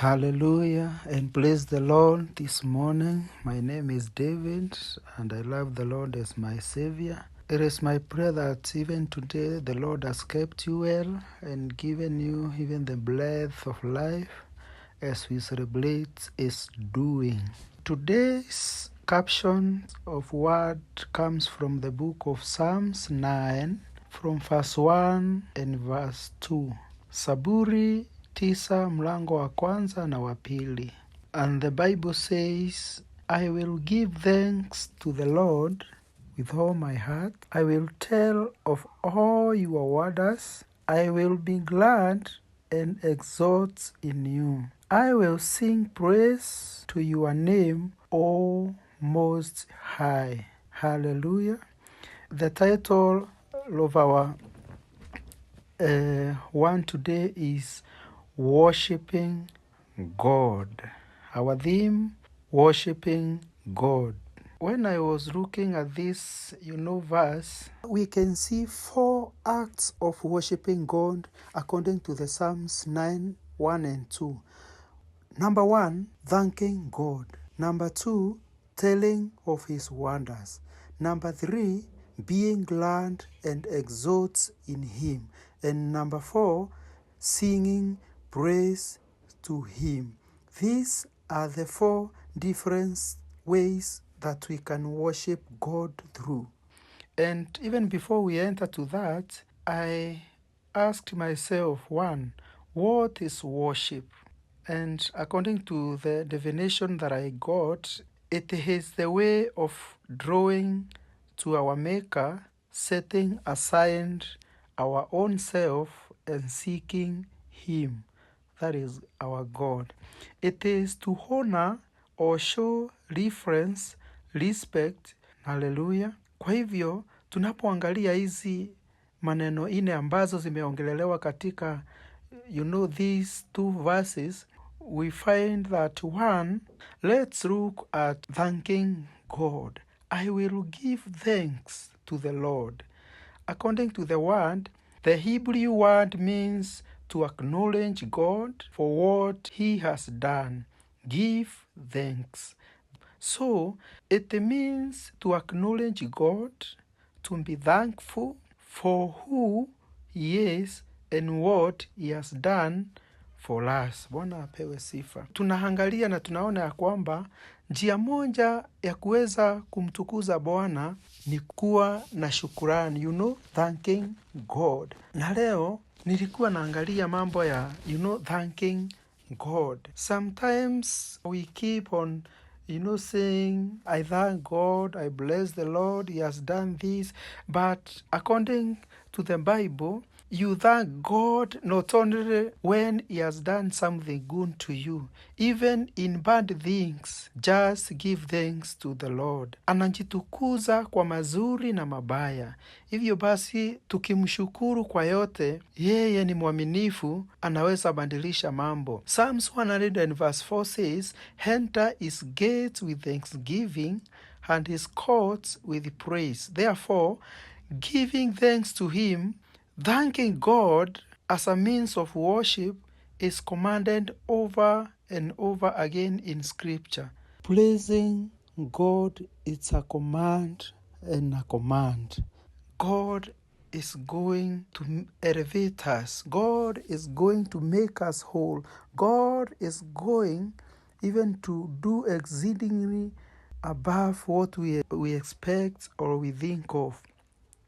Hallelujah and praise the Lord this morning. My name is David and I love the Lord as my Savior. It is my prayer that even today the Lord has kept you well and given you even the breath of life as we celebrate His doing. Today's caption of word comes from the book of Psalms 9 from verse 1 and verse 2. Saburi 9 mlango wa kwanza na wa pili. And the Bible says, I will give thanks to the Lord with all my heart. I will tell of all your wonders. I will be glad and exult in you. I will sing praise to your name, O Most High. Hallelujah. The title of our one today is Worshipping God. Our theme, Worshipping God. When I was looking at this, verse, we can see 4 acts of worshipping God according to the Psalms 9, 1 and 2. Number 1, thanking God. Number 2, telling of His wonders. Number 3, being glad and exult in Him. And number 4, singing praise to Him. These are the 4 different ways that we can worship God through. And even before we enter to that, I asked myself, 1, what is worship? And according to the definition that I got, it is the way of drawing to our Maker, setting aside our own self and seeking Him. That is our God. It is to honor or show reverence, respect. Hallelujah. Kwa hivyo, tunapoangalia hizi maneno 4 ambazo zimeongelelewa katika these 2 verses, we find that 1, let's look at thanking God. I will give thanks to the Lord. According to the word, the Hebrew word means to acknowledge God for what He has done. Give thanks. So, it means to acknowledge God, to be thankful for who He is and what He has done for us. Bwana apewe sifa. Tunaangalia na tunaona ya kwamba njia moja ya kuweza kumtukuza Bwana ni kuwa na shukrani, thanking God. Na leo nilikuwa naangalia mambo ya thanking God. Sometimes we keep on saying, I thank God, I bless the Lord, He has done this. But according to the Bible, you thank God not only when He has done something good to you. Even in bad things, just give thanks to the Lord. Anajitukuza kwa mazuri na mabaya. Hivyo basi, tukimshukuru kwa yote, yeye ni mwaminifu, anaweza badilisha mambo. Psalms 100 verse 4 says, enter His gates with thanksgiving and His courts with praise. Therefore, giving thanks to Him, thanking God as a means of worship is commanded over and over again in Scripture. Praising God is a command and a command. God is going to elevate us. God is going to make us whole. God is going even to do exceedingly above what we expect or we think of.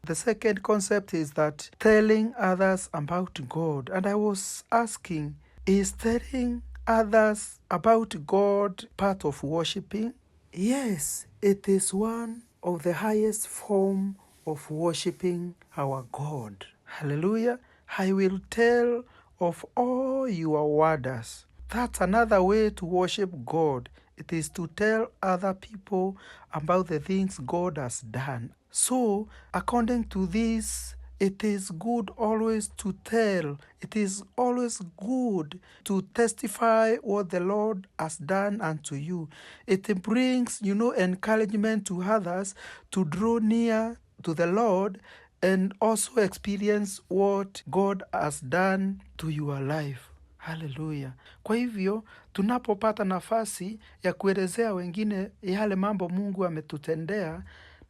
The second concept is that telling others about God. And I was asking, is telling others about God part of worshiping? Yes, it is one of the highest form of worshiping our God. Hallelujah. I will tell of all your wonders. That's another way to worship God. It is to tell other people about the things God has done. So, according to this, it is good always to tell. It is always good to testify what the Lord has done unto you. It brings, encouragement to others to draw near to the Lord and also experience what God has done to your life. Haleluya. Kwa hivyo, tunapopata nafasi ya kuelezea wengine yale mambo Mungu ametutendea,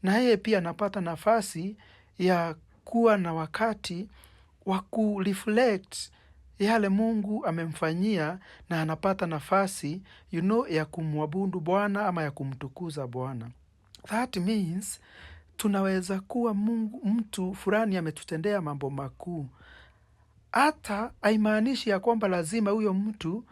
na yeye pia anapata nafasi ya kuwa na wakati wa kureflect yale Mungu amemfanyia, na anapata nafasi ya kumwabudu Bwana ama ya kumtukuza Bwana. That means tunaweza kuwa mtu fulani ametutendea mambo makuu. Hata haimaanishi ya kwamba lazima huyo mtu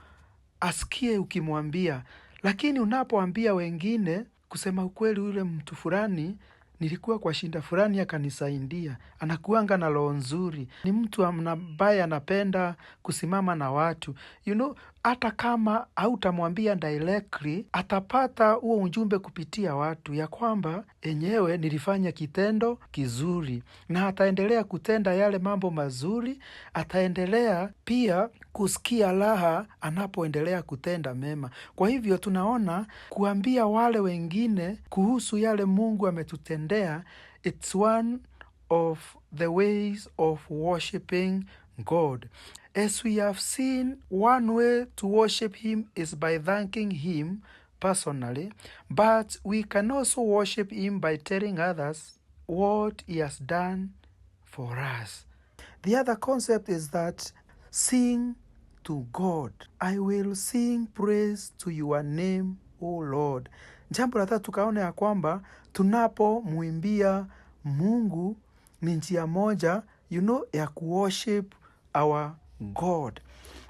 asikie ukimwambia, lakini unapoambia wengine, kusema ukweli, yule mtu fulani nilikuwa kwa shinda fulani akanisaidia, anakuanga na roho nzuri, ni mtu ambaye anapenda kusimama na watu. Hata kama hautamwambia directly, atapata huo ujumbe kupitia watu ya kwamba enyewe nilifanya kitendo kizuri, na ataendelea kutenda yale mambo mazuri, ataendelea pia kusikia raha anapoendelea kutenda mema. Kwa hivyo tunaona kuambia wale wengine kuhusu yale Mungu ametutendea, it's one of the ways of worshiping God. As we have seen, one way to worship Him is by thanking Him personally, but we can also worship Him by telling others what He has done for us. The other concept is that sing to God. I will sing praise to your name, O Lord. Jambo la tatu tukaona ya kwamba tunapomwimbia Mungu ni njia moja ya kuworship our God.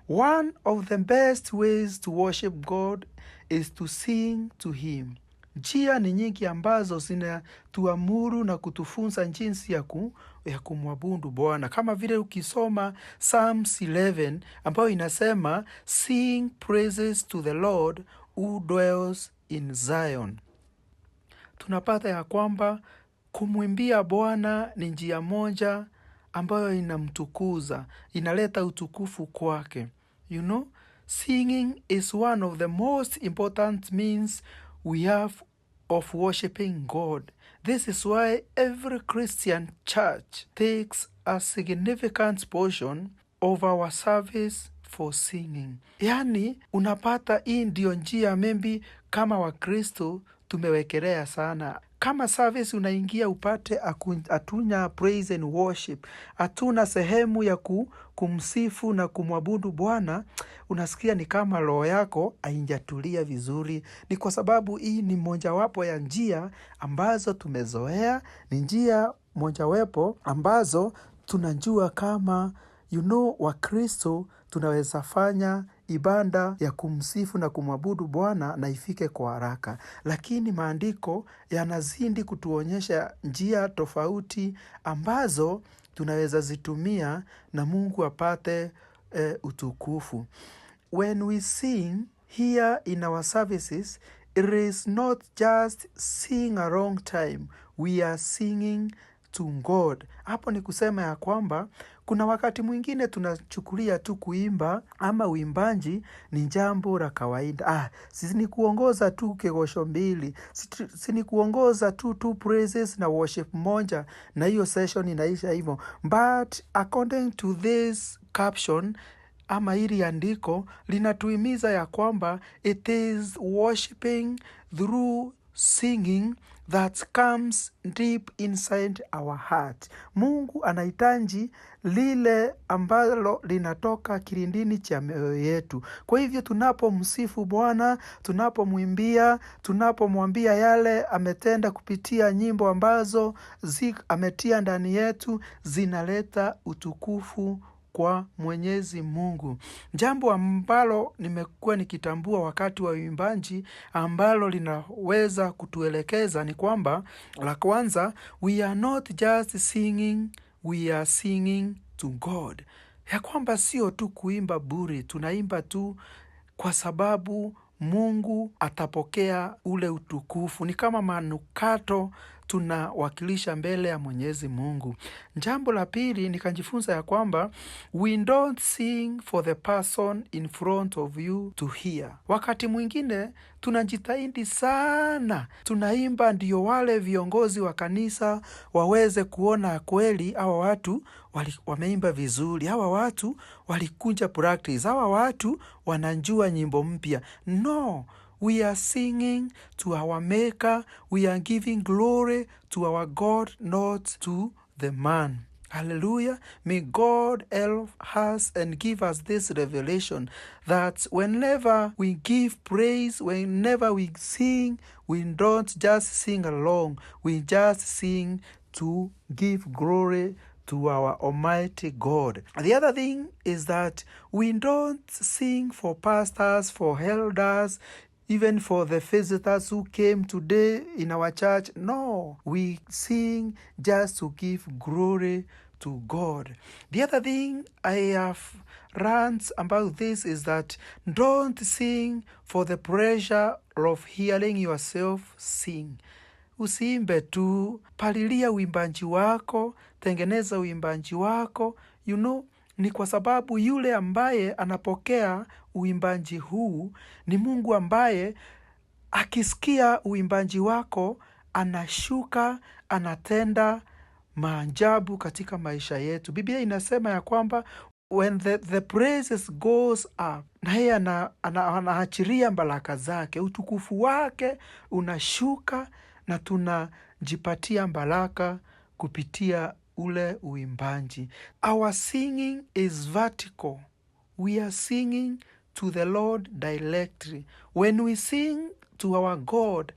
One of the best ways to worship God is to sing to Him. Njia ni nyingi ambazo zinatuamuru na kutufunza jinsi ya kumwabudu Bwana. Kama vile ukisoma Psalms 11 ambayo inasema sing praises to the Lord who dwells in Zion. Tunapata ya kwamba kumwimbia Bwana ni njia moja ambayo inamtukuza, inaleta utukufu kwake. Singing is one of the most important means we have of worshiping God. This is why every Christian church takes a significant portion of our service for singing. Yani, unapata hii ndio njia maybe kama Wakristo tumewekelea sana. Kama service unaingia upate hatuna praise and worship, hatuna sehemu ya kumsifu na kumwabudu Bwana, unasikia ni kama roho yako haijatulia vizuri. Ni kwa sababu hii ni mojawapo ya njia ambazo tumezoea, ni njia mojawapo ambazo tunajua kama Wakristo tunaweza fanya ibada ya kumsifu na kumwabudu Bwana na ifike kwa haraka. Lakini maandiko yanazidi kutuonyesha njia tofauti ambazo tunaweza zitumia na Mungu apate utukufu. When we sing here in our services, it is not just sing a long time. We are singing to God. Hapo ni kusema ya kwamba kuna wakati mwingine tunachukulia tu kuimba ama uimbaji ni jambo la kawaida. Sisi ni kuongoza tu kegosho mbili. Sisi ni kuongoza tu praises na worship moja na hiyo session inaisha hivyo. But according to this caption ama hili andiko linatuhimiza ya kwamba it is worshiping through singing that comes deep inside our heart. Mungu anahitaji lile ambalo linatoka kilindini cha mioyo yetu. Kwa hivyo tunapomsifu Bwana, tunapomwimbia, tunapomwambia yale ametenda kupitia nyimbo ambazo ametia ndani yetu, zinaleta utukufu kwa Mwenyezi Mungu. Jambo ambalo nimekuwa nikitambua wakati wa uimbaji ambalo linaweza kutuelekeza ni kwamba, la kwanza, we are not just singing, we are singing to God. Ya kwamba sio tu kuimba bure, tunaimba tu kwa sababu Mungu atapokea ule utukufu. Ni kama manukato tunawakilisha mbele ya Mwenyezi Mungu. Jambo la pili, nikajifunza ya kwamba we don't sing for the person in front of you to hear. Wakati mwingine tunajitahidi sana, tunaimba ndio wale viongozi wa kanisa waweze kuona kweli hawa watu wameimba vizuri, hawa watu walikuja practice, hawa watu wanajua nyimbo mpya. No, we are singing to our Maker, we are giving glory to our God, not to the man. Hallelujah. May God help us and give us this revelation that whenever we give praise, whenever we sing, we don't just sing along, we just sing to give glory to our Almighty God. The other thing is that we don't sing for pastors, for elders, even for the visitors who came today in our church. No, we sing just to give glory to God. The other thing I have learned about this is that don't sing for the pressure of hearing yourself sing. Usiimbe tu, palilia uimbaji wako, tengeneza uimbaji wako, ni kwa sababu yule ambaye anapokea uimbaji huu ni Mungu ambaye akisikia uimbaji wako anashuka, anatenda maajabu katika maisha yetu. Biblia inasema ya kwamba when the praises goes up, na yeye anaachiria baraka zake, utukufu wake unashuka na tunajipatia baraka kupitia ule uimbaji. Our singing is vertical. We are singing to the Lord directly. When we sing to our God,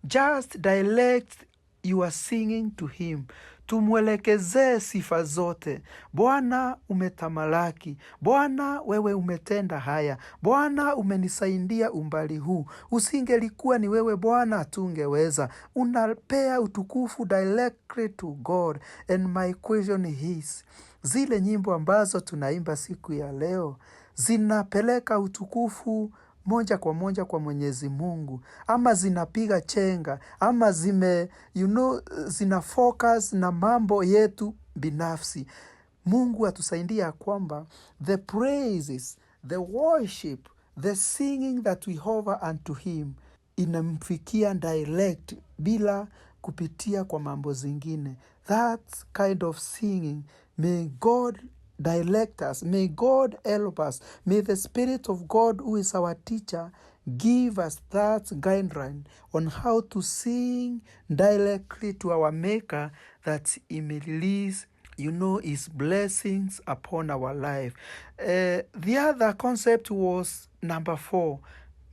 just direct your singing to him. Tumwelekezee sifa zote. Bwana umetamalaki. Bwana wewe umetenda haya. Bwana umenisaidia umbali huu. Usingelikuwa ni wewe Bwana tungeweza. Unapea utukufu directly to God. And my question is, zile nyimbo ambazo tunaimba siku ya leo zinapeleka utukufu moja kwa Mwenyezi Mungu, ama zinapiga chenga, ama zina focus na mambo yetu binafsi? Mungu atusaidia kwamba the praises, the worship, the singing that we offer unto him inamfikia direct bila kupitia kwa mambo zingine. That kind of singing, may God direct us. May God help us. May the Spirit of God, who is our teacher, give us that guideline on how to sing directly to our Maker, that he may release, his blessings upon our life. The other concept was number 4,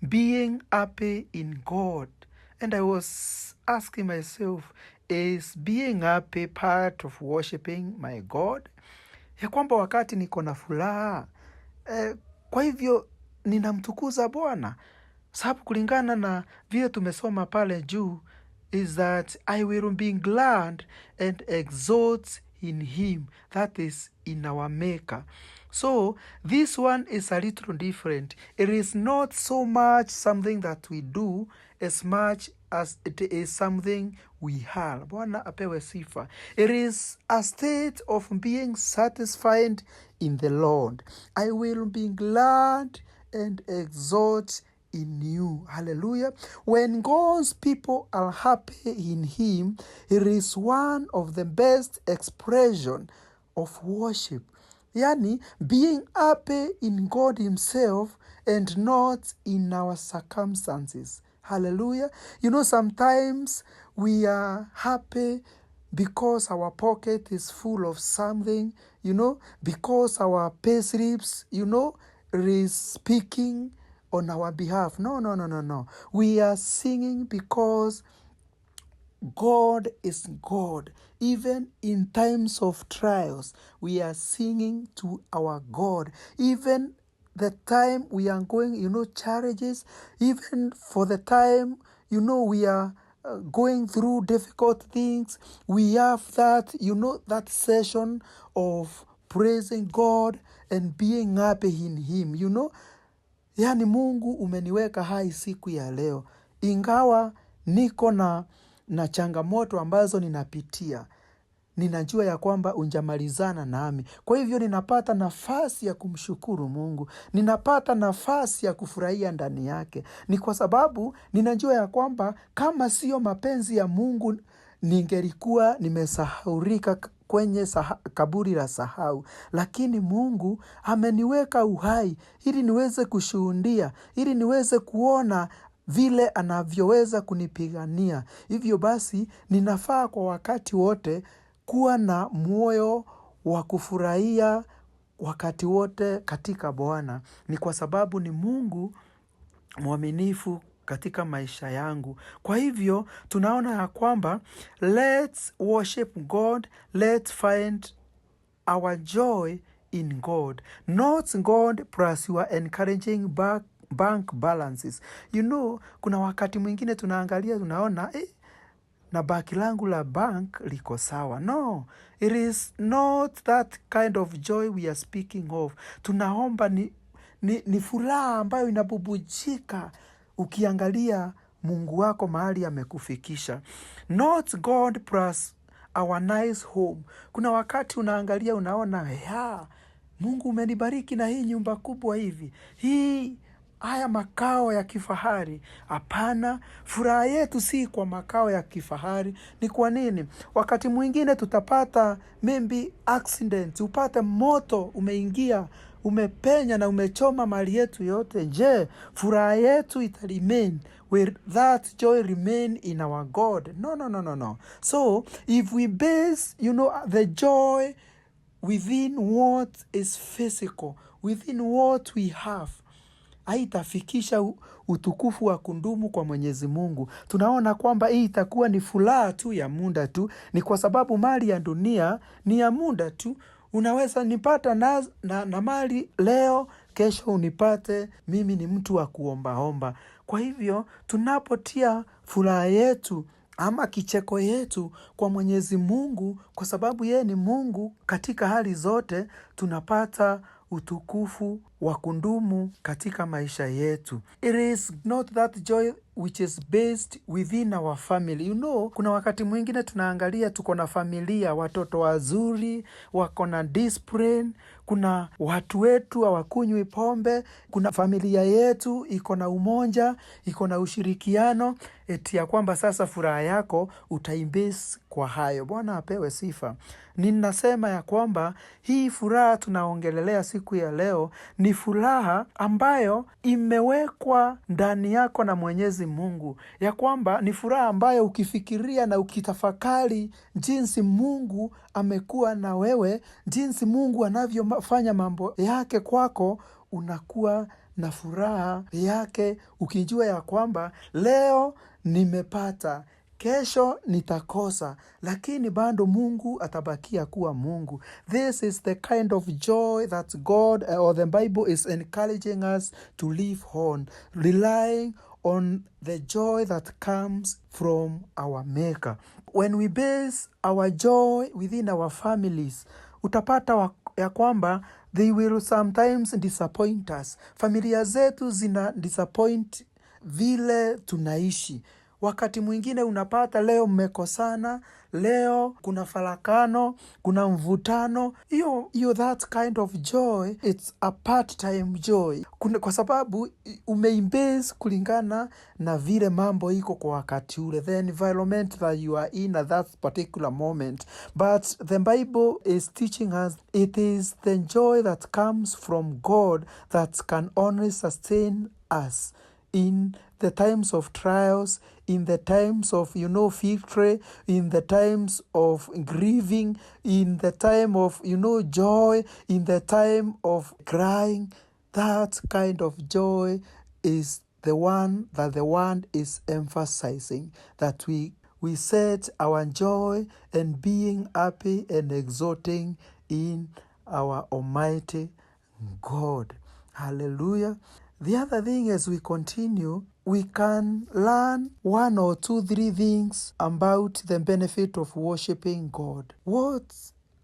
being happy in God. And I was asking myself, is being happy part of worshiping my God? Ya kwamba wakati niko na furaha, kwa hivyo ninamtukuza Bwana. Sababu kulingana na vile tumesoma pale juu, is that I will be glad and exalt in him, that is in our Maker. So this one is a little different. It is not so much something that we do as much as it is something we have. Bwana apewe sifa. It is a state of being satisfied in the Lord. I will be glad and exalt in you. Hallelujah. When God's people are happy in him, it is one of the best expression of worship. Yani, being happy in God himself and not in our circumstances. Hallelujah. Sometimes we are happy because our pocket is full of something, because our pay slips, is speaking on our behalf. No. We are singing because God is God. Even in times of trials, we are singing to our God. Even the time we are going, challenges, even for the time, we are going through difficult things, we have that, that session of praising God and being happy in him, Yani Mungu umeniweka hai siku ya leo. Ingawa niko na na changamoto ambazo ninapitia, ninajua ya kwamba unjamalizana nami. Kwa hivyo ninapata nafasi ya kumshukuru Mungu. Ninapata nafasi ya kufurahia ndani yake. Ni kwa sababu ninajua ya kwamba kama sio mapenzi ya Mungu, ningelikuwa nimesahaurika kwenye kaburi la sahau. Lakini Mungu ameniweka uhai ili niweze kushuhudia, ili niweze kuona vile anavyoweza kunipigania. Hivyo basi ninafaa kwa wakati wote kuwa na moyo wa kufurahia wakati wote katika Bwana. Ni kwa sababu ni Mungu mwaminifu katika maisha yangu. Kwa hivyo tunaona ya kwamba let's worship God, let's find our joy in God, not God plus your encouraging bank balances. Kuna wakati mwingine tunaangalia, tunaona na baki langu la bank liko sawa. No, it is not that kind of joy we are speaking of. Tunaomba ni furaha ambayo inabubujika ukiangalia Mungu wako mahali amekufikisha. Not God plus our nice home. Kuna wakati unaangalia, unaona Mungu umenibariki na hii nyumba kubwa hivi, haya makao ya kifahari. Hapana, furaha yetu si kwa makao ya kifahari. Ni kwa nini? Wakati mwingine tutapata maybe accident, upate moto umeingia, umepenya na umechoma mali yetu yote. Je, furaha yetu remain? Will that joy remain in our God? No. So if we base the joy within what is physical, within what we have, haitafikisha utukufu wa kundumu kwa Mwenyezi Mungu. Tunaona kwamba hii itakuwa ni furaha tu ya muda tu. Ni kwa sababu mali ya dunia ni ya muda tu. Unaweza nipata na mali leo, kesho unipate mimi ni mtu wa kuombaomba. Kwa hivyo tunapotia furaha yetu ama kicheko yetu kwa Mwenyezi Mungu, kwa sababu yeye ni Mungu katika hali zote, tunapata utukufu wa kundumu katika maisha yetu. It is not that joy which is based within our family. Kuna wakati mwingine tunaangalia, tuko na familia, watoto wazuri, wako na discipline, kuna watu wetu hawakunywi pombe, kuna familia yetu iko na umoja, iko na ushirikiano, eti ya kwamba sasa furaha yako utaimbase kwa hayo. Bwana apewe sifa. Ninasema ya kwamba hii furaha tunaongelelea siku ya leo ni furaha ambayo imewekwa ndani yako na Mwenyezi Mungu. Ya kwamba ni furaha ambayo ukifikiria na ukitafakari jinsi Mungu amekuwa na wewe, jinsi Mungu anavyofanya mambo yake kwako, unakuwa na furaha yake ukijua ya kwamba leo nimepata, kesho nitakosa, lakini bado Mungu atabakia kuwa Mungu. This is the kind of joy that God or the Bible is encouraging us to live on, relying on the joy that comes from our Maker. When we base our joy within our families, utapata ya kwamba they will sometimes disappoint us. Familia zetu zina disappoint vile tunaishi. Wakati mwingine unapata leo mmekosana, leo kuna farakano, kuna mvutano. Hiyo that kind of joy, it's a part-time joy. Kwa sababu umeimbase kulingana na vile mambo iko kwa wakati ule, the environment that you are in at that particular moment. But the Bible is teaching us it is the joy that comes from God that can only sustain us in the times of trials, in the times of, victory, in the times of grieving, in the time of, joy, in the time of crying. That kind of joy is the one that the word is emphasizing, that we set our joy and being happy and exulting in our Almighty God. Hallelujah. The other thing, as we continue, we can learn 1 or 2, 3 things about the benefit of worshiping God. What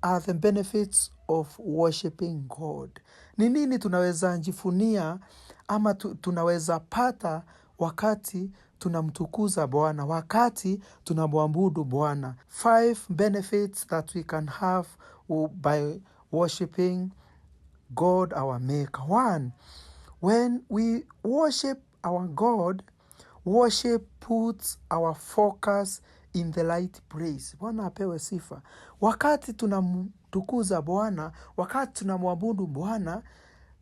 are the benefits of worshiping God? Ni nini tunaweza jifunia ama tunaweza pata wakati tunamtukuza Bwana, wakati tunamwabudu Bwana. 5 benefits that we can have by worshiping God our Maker. 1, when we worship our God, worship puts our focus in the right place. Bwana apewe sifa. Wakati tunamtukuza Bwana, wakati tunamwabudu Bwana,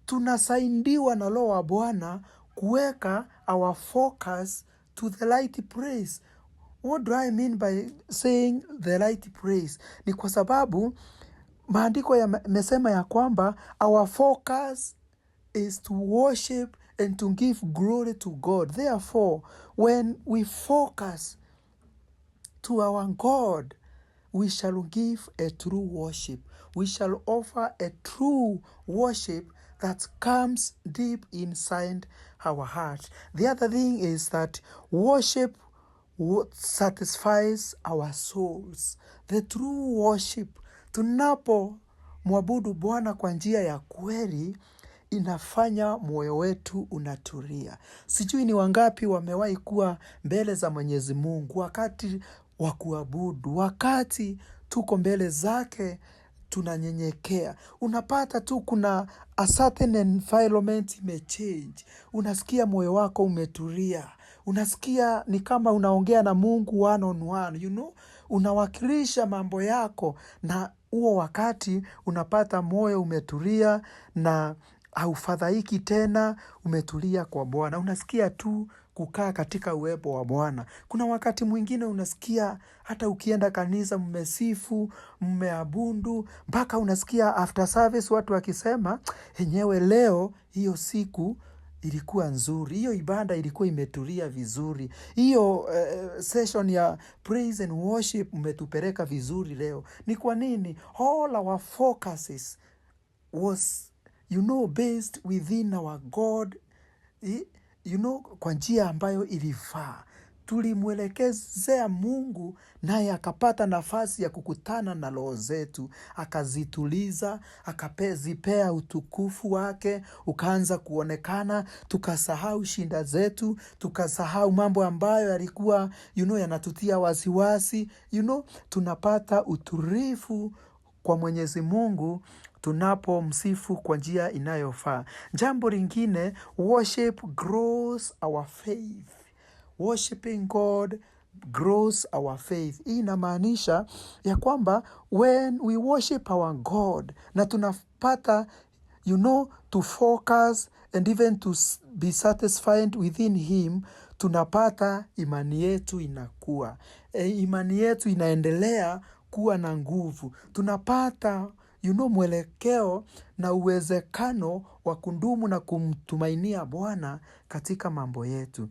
tunasaidiwa na Roho wa Bwana kuweka our focus to the right place. What do I mean by saying the right place? Ni kwa sababu maandiko yamesema ya kwamba our focus is to worship and to give glory to God. Therefore, when we focus to our God, we shall give a true worship. We shall offer a true worship that comes deep inside our heart. The other thing is that worship satisfies our souls. The true worship, tunapo mwabudu Bwana kwa njia ya kweli, inafanya moyo wetu unatulia. Sijui ni wangapi wamewahi kuwa mbele za Mwenyezi Mungu wakati wa kuabudu, wakati tuko mbele zake tunanyenyekea. Unapata tu kuna a certain environment imechange. Unasikia moyo wako umetulia. Unasikia ni kama unaongea na Mungu one on one, unawakilisha mambo yako, na huo wakati unapata moyo umetulia na haufadhaiki tena, umetulia kwa Bwana. Unasikia tu kukaa katika uwepo wa Bwana. Kuna wakati mwingine unasikia hata ukienda kanisa mmesifu, mmeabudu, mpaka unasikia after service watu wakisema, enyewe leo hiyo siku ilikuwa nzuri. Hiyo ibada ilikuwa imetulia vizuri. Hiyo session ya praise and worship umetupeleka vizuri leo. Ni kwa nini? All our focuses was based within our God, kwa njia ambayo ilifaa. Tulimwelekezea Mungu, naye akapata nafasi ya kukutana na roho zetu, akazituliza, akazipea utukufu wake, ukaanza kuonekana, tukasahau shinda zetu, tukasahau mambo ambayo yalikuwa yanatutia wasiwasi. Tunapata utulivu kwa Mwenyezi Mungu tunapo msifu kwa njia inayofaa. Jambo lingine, worship grows our faith. Worshiping God grows our faith. Hii inamaanisha ya kwamba when we worship our God na tunapata to focus and even to be satisfied within him, tunapata imani yetu inakuwa. Imani yetu inaendelea kuwa na nguvu. Tunapata mwelekeo na uwezekano wa kudumu na kumtumainia Bwana katika mambo yetu.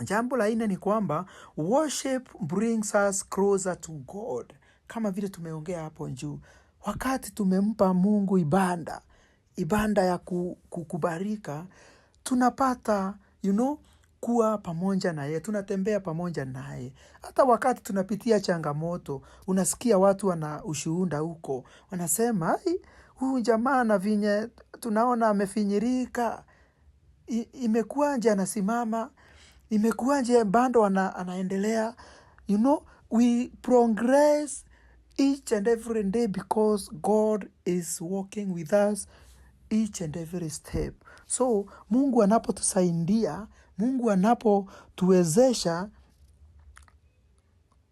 Jambo la 4 ni kwamba worship brings us closer to God. Kama vile tumeongea hapo juu, wakati tumempa Mungu ibada ya kukubarika, tunapata kuwa pamoja naye, tunatembea pamoja naye. Hata wakati tunapitia changamoto, unasikia watu wana ushuhuda huko, wanasema huyu jamaa na vinye tunaona amefinyirika, imekuwaje anasimama, imekuwaje bado anaendelea. We progress each and every day because God is walking with us each and every step. So Mungu anapotusaidia, Mungu anapotuwezesha,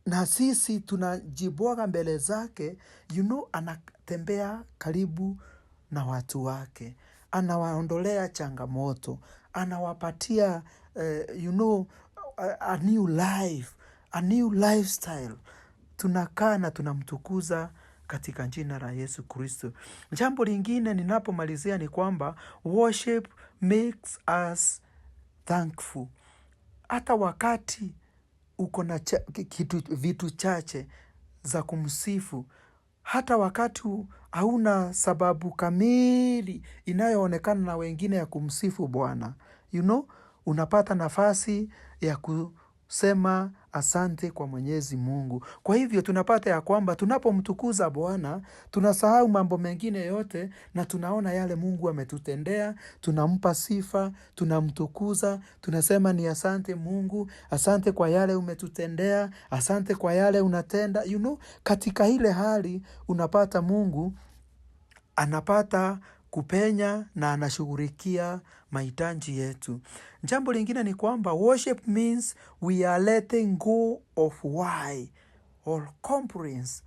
na sisi tunajibwaga mbele zake, anatembea karibu na watu wake, anawaondolea changamoto, anawapatia a new life, a new lifestyle. Tunakaa na tunamtukuza katika jina la Yesu Kristo. Jambo lingine ninapomalizia ni kwamba worship makes us thankful. Hata wakati uko na vitu chache za kumsifu, hata wakati hauna sababu kamili inayoonekana na wengine ya kumsifu Bwana, unapata nafasi ya sema asante kwa Mwenyezi Mungu. Kwa hivyo tunapata ya kwamba tunapomtukuza Bwana, tunasahau mambo mengine yote na tunaona yale Mungu ametutendea, tunampa sifa, tunamtukuza, tunasema ni asante Mungu, asante kwa yale umetutendea, asante kwa yale unatenda. Katika ile hali unapata Mungu anapata kupenya na anashughulikia mahitaji yetu. Jambo lingine ni kwamba worship means we are letting go of why or complaints.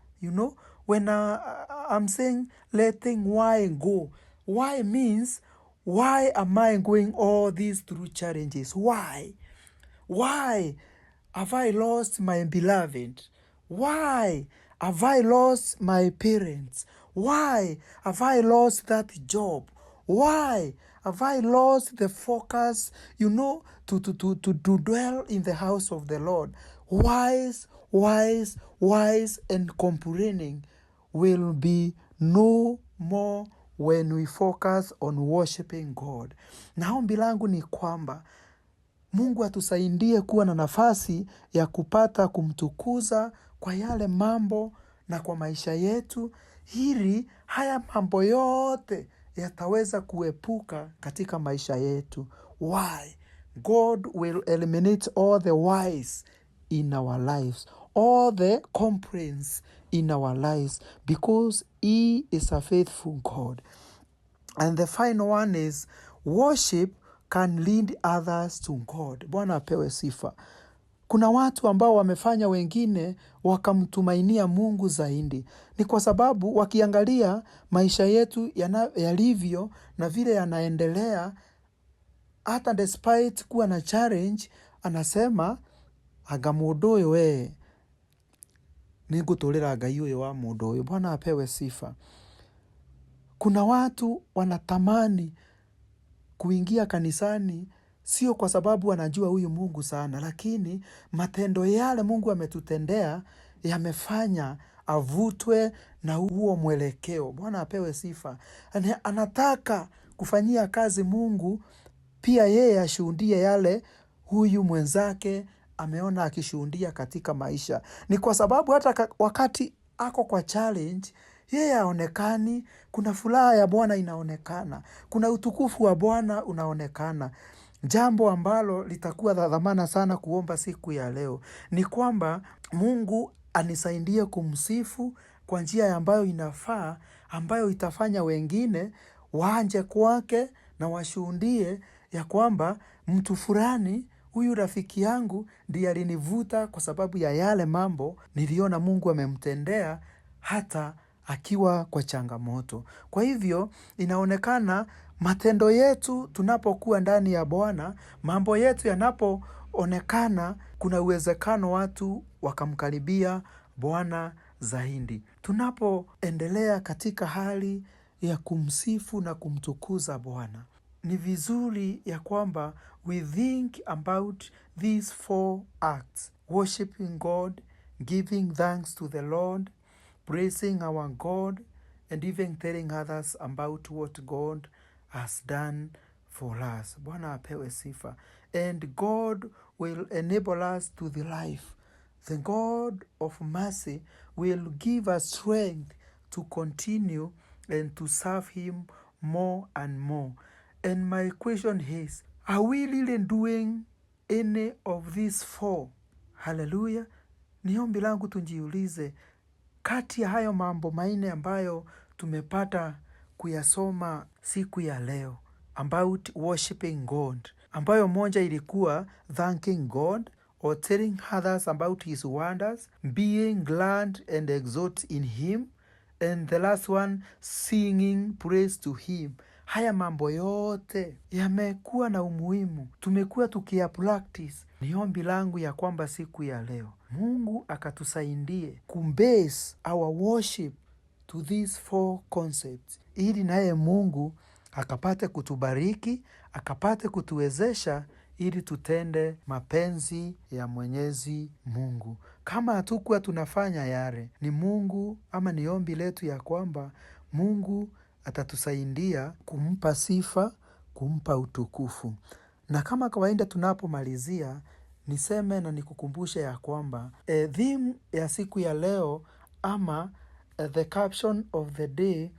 When I'm saying letting why go, why means why am I going all these through challenges? Why? Why have I lost my beloved? Why have I lost my parents? Why have I lost that job? Why have I lost the focus, to dwell in the house of the Lord? Wise, and complaining will be no more when we focus on worshiping God. Na ombi langu ni kwamba Mungu atusaidie kuwa na nafasi ya kupata kumtukuza kwa yale mambo na kwa maisha yetu, ili haya mambo yote yataweza kuepuka katika maisha yetu. Why? God will eliminate all the whys in our lives, all the complaints in our lives, because He is a faithful God. And the final one is worship can lead others to God. Bwana apewe sifa. Kuna watu ambao wamefanya wengine wakamtumainia Mungu zaidi. Ni kwa sababu wakiangalia maisha yetu yalivyo na vile yanaendelea, hata despite kuwa na challenge, anasema aga mundu uyu we ningutulira Ngai uyu wa mundu uyu. Bwana apewe sifa. Kuna watu wanatamani kuingia kanisani, sio kwa sababu wanajua huyu Mungu sana, lakini matendo yale Mungu ametutendea yamefanya avutwe na huo mwelekeo. Bwana apewe sifa. Anataka kufanyia kazi Mungu, pia yeye ashuhudie yale huyu mwenzake ameona akishuhudia katika maisha. Ni kwa sababu hata wakati ako kwa challenge, yeye haonekani, kuna furaha ya Bwana inaonekana, kuna utukufu wa Bwana unaonekana. Jambo ambalo litakuwa dhamana sana kuomba siku ya leo ni kwamba Mungu anisaidie kumsifu kwa njia ambayo inafaa, ambayo itafanya wengine waanje kwake na washuhudie ya kwamba mtu fulani, huyu rafiki yangu ndiye alinivuta kwa sababu ya yale mambo niliona Mungu amemtendea hata akiwa kwa changamoto. Kwa hivyo inaonekana matendo yetu tunapokuwa ndani ya Bwana, mambo yetu yanapoonekana, kuna uwezekano watu wakamkaribia Bwana zaidi. Tunapoendelea katika hali ya kumsifu na kumtukuza Bwana, ni vizuri ya kwamba we think about these 4 acts: worshiping God, giving thanks to the Lord, praising our God, and even telling others about what God has done for us. Bwana apewe sifa. And God will enable us to the life. The God of mercy will give us strength to continue and to serve Him more and more. And my question is, are we really doing any of these 4? Hallelujah. Ni ombi langu tujiulize, kati ya hayo mambo 4 ambayo tumepata kuyasoma siku ya leo about worshiping God, ambayo moja ilikuwa thanking God or telling others about His wonders, being glad and exult in Him, and the last one, singing praise to Him. Haya mambo yote yamekuwa na umuhimu, tumekuwa tukiyapractice. Ni ombi langu ya kwamba siku ya leo Mungu akatusaidie kumbase our worship to these 4 concepts, ili naye Mungu akapate kutubariki, akapate kutuwezesha ili tutende mapenzi ya Mwenyezi Mungu. Kama hatukuwa tunafanya yale, ni Mungu ama ni ombi letu ya kwamba Mungu atatusaidia kumpa sifa, kumpa utukufu. Na kama kawaida tunapomalizia, niseme na nikukumbushe ya kwamba theme ya siku ya leo ama the caption of the day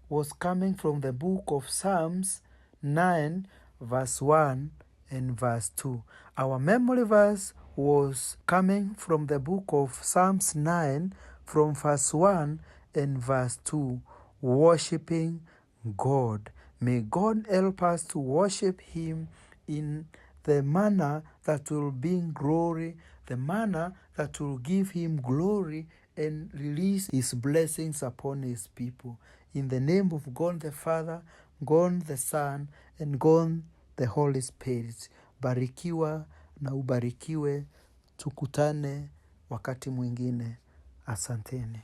was coming from the book of Psalms 9 verse 1 and verse 2. Our memory verse was coming from the book of Psalms 9 from verse 1 and verse 2, worshiping God. May God help us to worship Him in the manner that will bring glory, the manner that will give Him glory and release His blessings upon His people. In the name of God the Father, God the Son, and God the Holy Spirit. Barikiwa na ubarikiwe. Tukutane wakati mwingine. Asanteni.